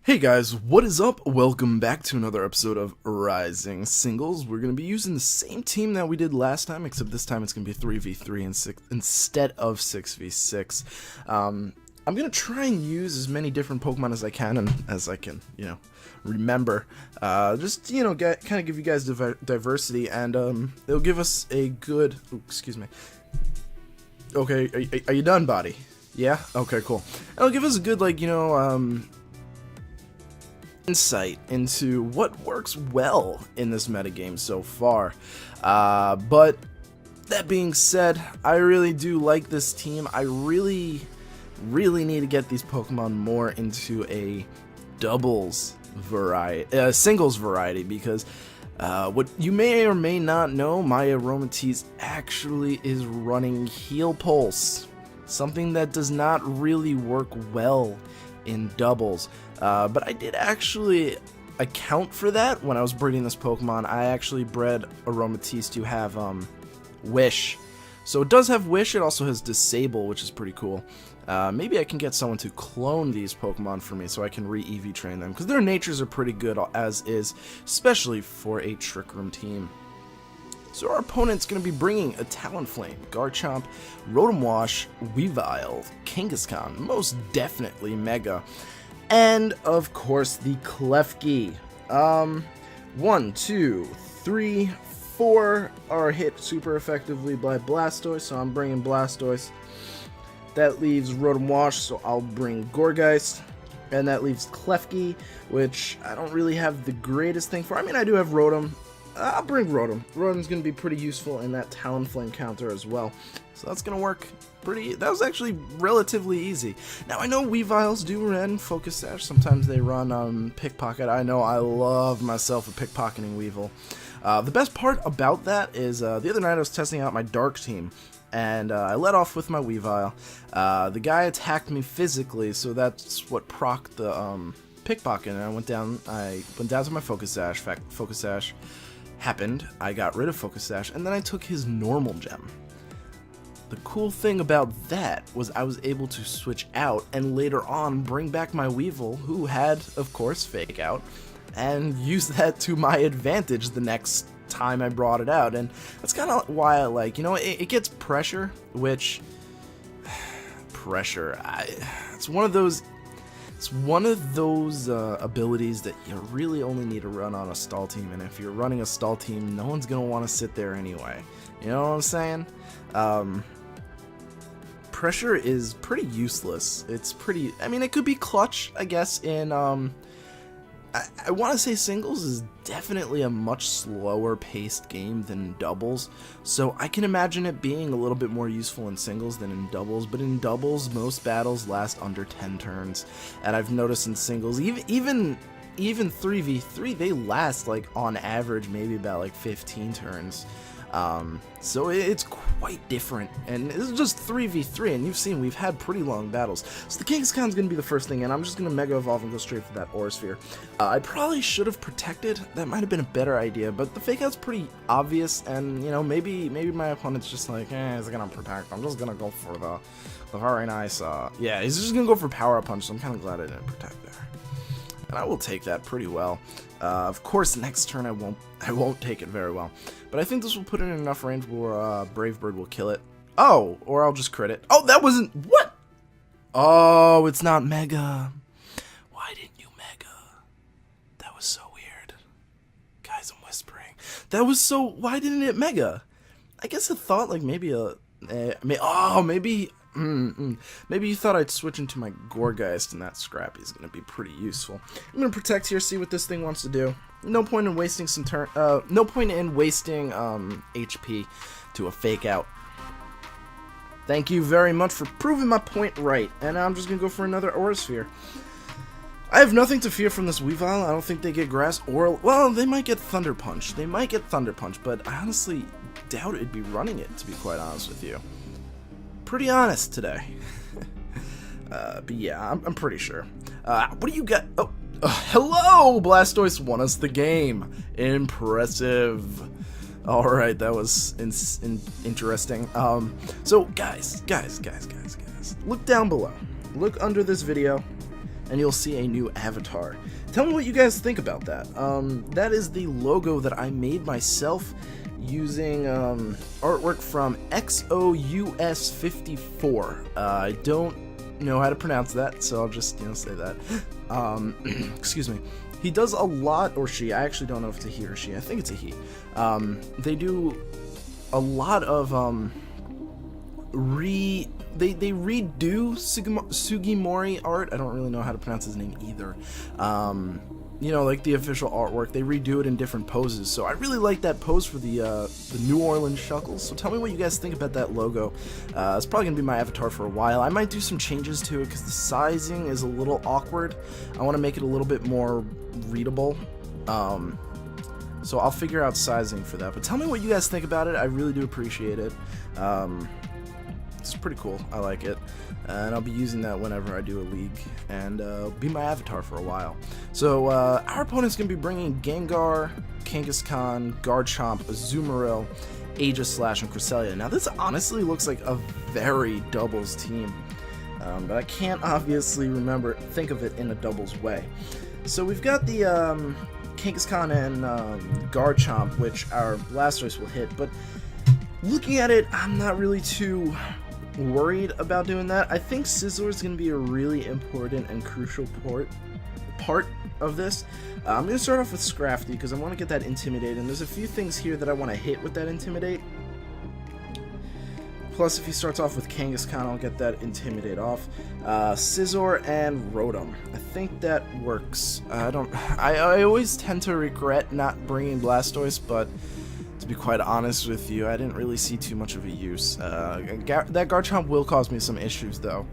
Hey guys, what is up? Welcome back to another episode of Rising Singles. We're going to be using the same team that we did last time, except this time it's going to be 3v3 instead of 6v6. I'm going to try and use as many different Pokemon as I can, and as I can, remember. Just, kind of give you guys diversity, and it'll give us a good... Ooh, excuse me. Okay, are you done, buddy? Yeah? Okay, cool. It'll give us a good, insight into what works well in this metagame so far. But that being said, I really do like this team. I really need to get these Pokemon more into a doubles variety, singles variety, because what you may or may not know, my Aromatisse actually is running Heal Pulse, something that does not really work well in doubles. But I did actually account for that when I was breeding this Pokemon. I actually bred Aromatisse to have Wish. So it does have Wish, it also has Disable, which is pretty cool. Maybe I can get someone to clone these Pokemon for me so I can re-EV train them, because their natures are pretty good as is, especially for a Trick Room team. So our opponent's going to be bringing a Talonflame, Garchomp, Rotom Wash, Weavile, Kangaskhan, most definitely Mega, and of course the Klefki. 1, 2, 3, 4 are hit super effectively by Blastoise, so I'm bringing Blastoise. That leaves Rotom Wash, so I'll bring Gourgeist. And that leaves Klefki, which I don't really have the greatest thing for. I mean, I do have Rotom. I'll bring Rotom. Rotom's going to be pretty useful in that Talonflame counter as well. So that's going to work pretty... That was actually relatively easy. Now, I know Weaviles do run Focus Sash. Sometimes they run Pickpocket. I know I love myself a Pickpocketing Weavile. The best part about that is the other night I was testing out my Dark team. And I let off with my Weavile. The guy attacked me physically, so that's what procced the Pickpocket. And I went down to my Focus Sash. In fact, Focus Sash happened, I got rid of Focus Sash, and then I took his normal gem. The cool thing about that was I was able to switch out and later on bring back my Weavile, who had, of course, Fake Out, and use that to my advantage the next time I brought it out. And that's kind of why I like, it gets pressure, which... pressure, it's one of those... It's one of those abilities that you really only need to run on a stall team, and if you're running a stall team, no one's going to want to sit there anyway. You know what I'm saying? Pressure is pretty useless. It's pretty... I mean, it could be clutch, I guess, in... I want to say singles is definitely a much slower paced game than doubles, so I can imagine it being a little bit more useful in singles than in doubles, but in doubles most battles last under 10 turns, and I've noticed in singles, even 3v3, they last like on average maybe about like 15 turns. So it's quite different, and this is just 3v3, and you've seen we've had pretty long battles. So the Kangaskhan's going to be the first thing, and I'm just going to Mega Evolve and go straight for that Aura Sphere. I probably should have Protected, that might have been a better idea, but the Fake Out's pretty obvious, and, maybe my opponent's just like, he's going to Protect, I'm just going to go for the very nice, yeah, he's just going to go for Power Up Punch, so I'm kind of glad I didn't Protect there. And I will take that pretty well. Of course, next turn I won't take it very well. But I think this will put it in enough range where Brave Bird will kill it. Oh, or I'll just crit it. Oh, that wasn't... What? Oh, it's not Mega. Why didn't you Mega? That was so weird. Guys, I'm whispering. That was so... Why didn't it Mega? I guess I thought, like, maybe a... maybe... Maybe you thought I'd switch into my Gourgeist, and that Scrappy's gonna be pretty useful. I'm gonna Protect here, see what this thing wants to do. No point in wasting some no point in wasting HP to a Fake Out. Thank you very much for proving my point right, and I'm just gonna go for another Aura Sphere. I have nothing to fear from this Weavile. I don't think they get Grass, or, well, they might get Thunder Punch. They might get Thunder Punch, but I honestly doubt it'd be running it, to be quite honest with you. Pretty honest today. But yeah, I'm pretty sure. What do you got? Oh, hello! Blastoise won us the game. Impressive. Alright, that was interesting. So, guys, look down below. Look under this video. and you'll see a new avatar. Tell me what you guys think about that. That is the logo that I made myself using artwork from XOUS54. I don't know how to pronounce that, so I'll just say that. Excuse me. He does a lot, or she, I actually don't know if it's a he or she, I think it's a he. They do a lot of they redo Sugimori art. I don't really know how to pronounce his name either. Like the official artwork, they redo it in different poses. So I really like that pose for the New Orleans Shuckles. So tell me what you guys think about that logo. It's probably gonna be my avatar for a while. I might do some changes to it because the sizing is a little awkward. I want to make it a little bit more readable. So I'll figure out sizing for that. But tell me what you guys think about it. I really do appreciate it. It's pretty cool. I like it. And I'll be using that whenever I do a league, and be my avatar for a while. So our opponent's going to be bringing Gengar, Kangaskhan, Garchomp, Azumarill, Aegislash, and Cresselia. Now this honestly looks like a very doubles team, but I can't obviously think of it in a doubles way. So we've got the Kangaskhan and Garchomp, which our Blastoise will hit, but looking at it, I'm not really too worried about doing that. I think Scizor is going to be a really important and crucial part of this. I'm going to start off with Scrafty because I want to get that Intimidate, and there's a few things here that I want to hit with that Intimidate. Plus, if he starts off with Kangaskhan, I'll get that Intimidate off. Scizor and Rotom. I think that works. I always tend to regret not bringing Blastoise, but to be quite honest with you, I didn't really see too much of a use. That Garchomp will cause me some issues, though.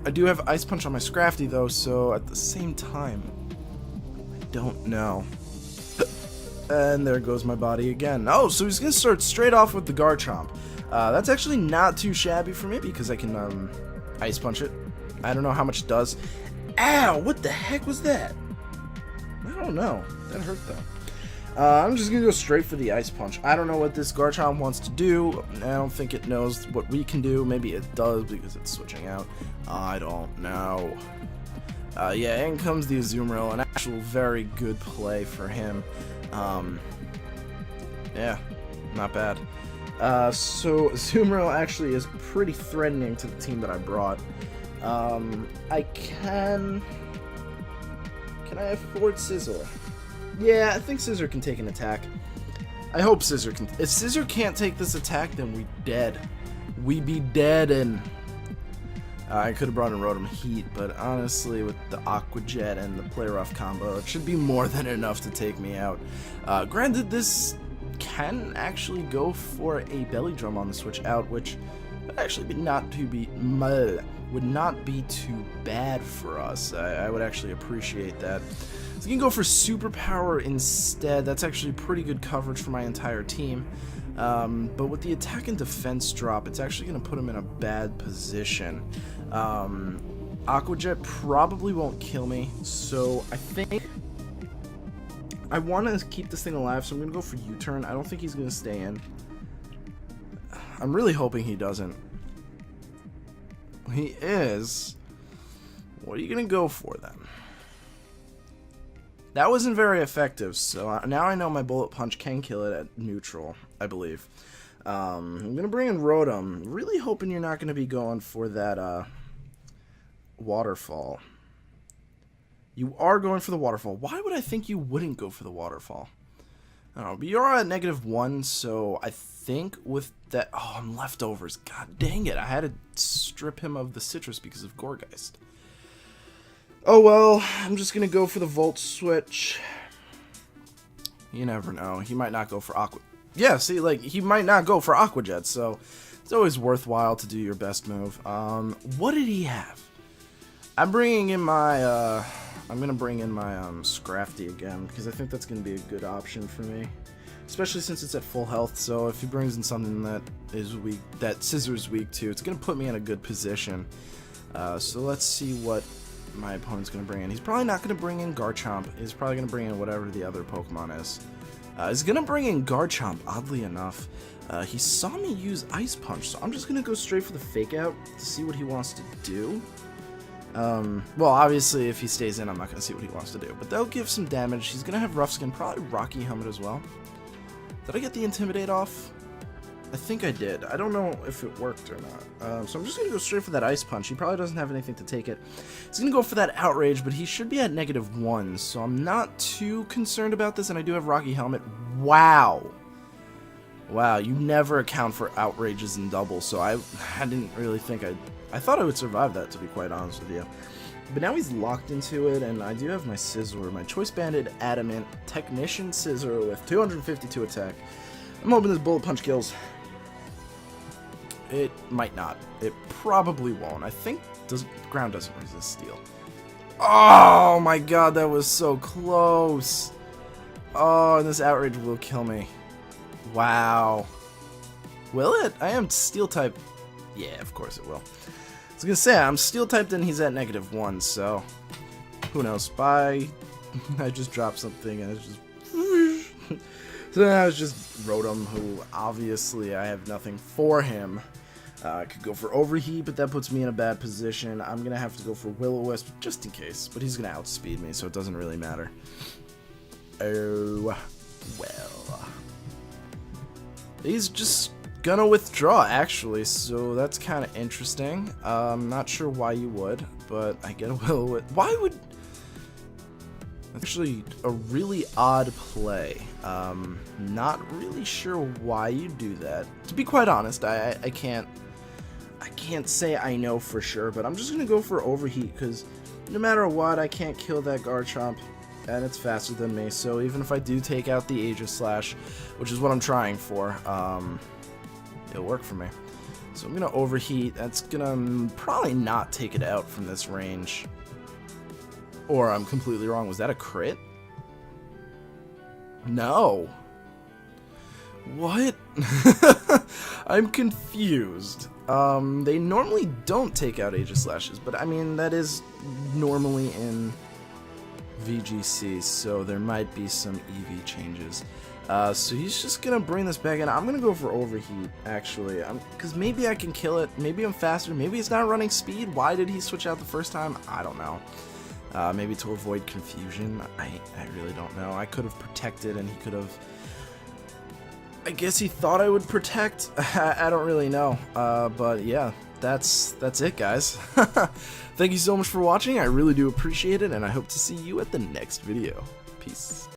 I do have Ice Punch on my Scrafty, though, so at the same time, I don't know. And there goes my body again. Oh, so he's going to start straight off with the Garchomp. That's actually not too shabby for me because I can Ice Punch it. I don't know how much it does. Ow! What the heck was that? I don't know. That hurt, though. I'm just going to go straight for the Ice Punch. I don't know what this Garchomp wants to do. I don't think it knows what we can do. Maybe it does because it's switching out. I don't know. Yeah, in comes the Azumarill. An actual very good play for him. Yeah, not bad. So Azumarill actually is pretty threatening to the team that I brought. Can I afford Scizor? Yeah, I think Scizor can take an attack. I hope Scizor can. If Scizor can't take this attack, then we dead. We be dead, and I could have brought in Rotom Heat, but honestly, with the Aqua Jet and the Play Rough combo, it should be more than enough to take me out. Granted, this can actually go for a Belly Drum on the switch out, which would actually would not be too bad for us. I would actually appreciate that. So you can go for Superpower instead. That's actually pretty good coverage for my entire team. But with the attack and defense drop, it's actually going to put him in a bad position. Aqua Jet probably won't kill me, so I think I want to keep this thing alive, so I'm going to go for U-turn. I don't think he's going to stay in. I'm really hoping he doesn't. He is. What are you going to go for then? That wasn't very effective, so now I know my Bullet Punch can kill it at neutral, I believe. I'm going to bring in Rotom. Really hoping you're not going to be going for that waterfall. You are going for the waterfall. Why would I think you wouldn't go for the waterfall? I don't know, but you're at -1, so I think with that... Oh, I'm leftovers. God dang it. I had to strip him of the citrus because of Gourgeist. Oh well, I'm just going to go for the Volt Switch. You never know. He might not go for Aqua... Yeah, see, like, he might not go for Aqua Jet, so it's always worthwhile to do your best move. What did he have? I'm bringing in my, I'm going to bring in my, Scrafty again, because I think that's going to be a good option for me. Especially since it's at full health, so if he brings in something that is weak, that Scizor's weak to, it's going to put me in a good position. So let's see what my opponent's going to bring in. He's probably not going to bring in Garchomp. He's probably going to bring in whatever the other Pokemon is. He's going to bring in Garchomp, oddly enough. He saw me use Ice Punch, so I'm just going to go straight for the Fake Out to see what he wants to do. Well, obviously, if he stays in, I'm not going to see what he wants to do. But that'll give some damage. He's going to have rough skin, probably Rocky Helmet as well. Did I get the Intimidate off? I think I did. I don't know if it worked or not. So I'm just going to go straight for that Ice Punch. He probably doesn't have anything to take it. He's going to go for that Outrage, but he should be at -1, so I'm not too concerned about this, and I do have Rocky Helmet. Wow. Wow, you never account for Outrages in double, so I didn't really think I thought I would survive that, to be quite honest with you. But now he's locked into it, and I do have my Scissor, my Choice Banded Adamant Technician Scissor with 252 attack. I'm hoping this Bullet Punch kills. It might not. It probably won't. I think ground doesn't resist steel. Oh my god, that was so close. Oh, and this Outrage will kill me. Wow. Will it? I am Steel type. Yeah, of course it will. I was gonna say, I'm Steel typed and he's at -1, so who knows. I just dropped something and it's just so then I was just Rotom, who obviously I have nothing for him. I could go for Overheat, but that puts me in a bad position. I'm gonna have to go for Will-O-Wisp just in case, but he's gonna outspeed me, so it doesn't really matter. Oh well. He's just gonna withdraw, actually, so that's kind of interesting. Not sure why you would, but I get a Will-O-Wisp. Why would... Actually, a really odd play. Not really sure why you do that. To be quite honest, I can't say I know for sure, but I'm just gonna go for Overheat, because no matter what, I can't kill that Garchomp, and it's faster than me, so even if I do take out the Aegis Slash, which is what I'm trying for, it'll work for me. So I'm gonna Overheat. That's gonna probably not take it out from this range. Or I'm completely wrong. Was that a crit? No. What? I'm confused. They normally don't take out Aegis Slashes, but I mean, that is normally in VGC, so there might be some EV changes. So he's just gonna bring this back in. I'm gonna go for Overheat, actually, because maybe I can kill it. Maybe I'm faster. Maybe it's not running speed. Why did he switch out the first time? I don't know. Maybe to avoid confusion. I really don't know. I could have protected, and he could have... I guess he thought I would protect. I don't really know. But yeah, that's it, guys. Thank you so much for watching. I really do appreciate it, and I hope to see you at the next video. Peace.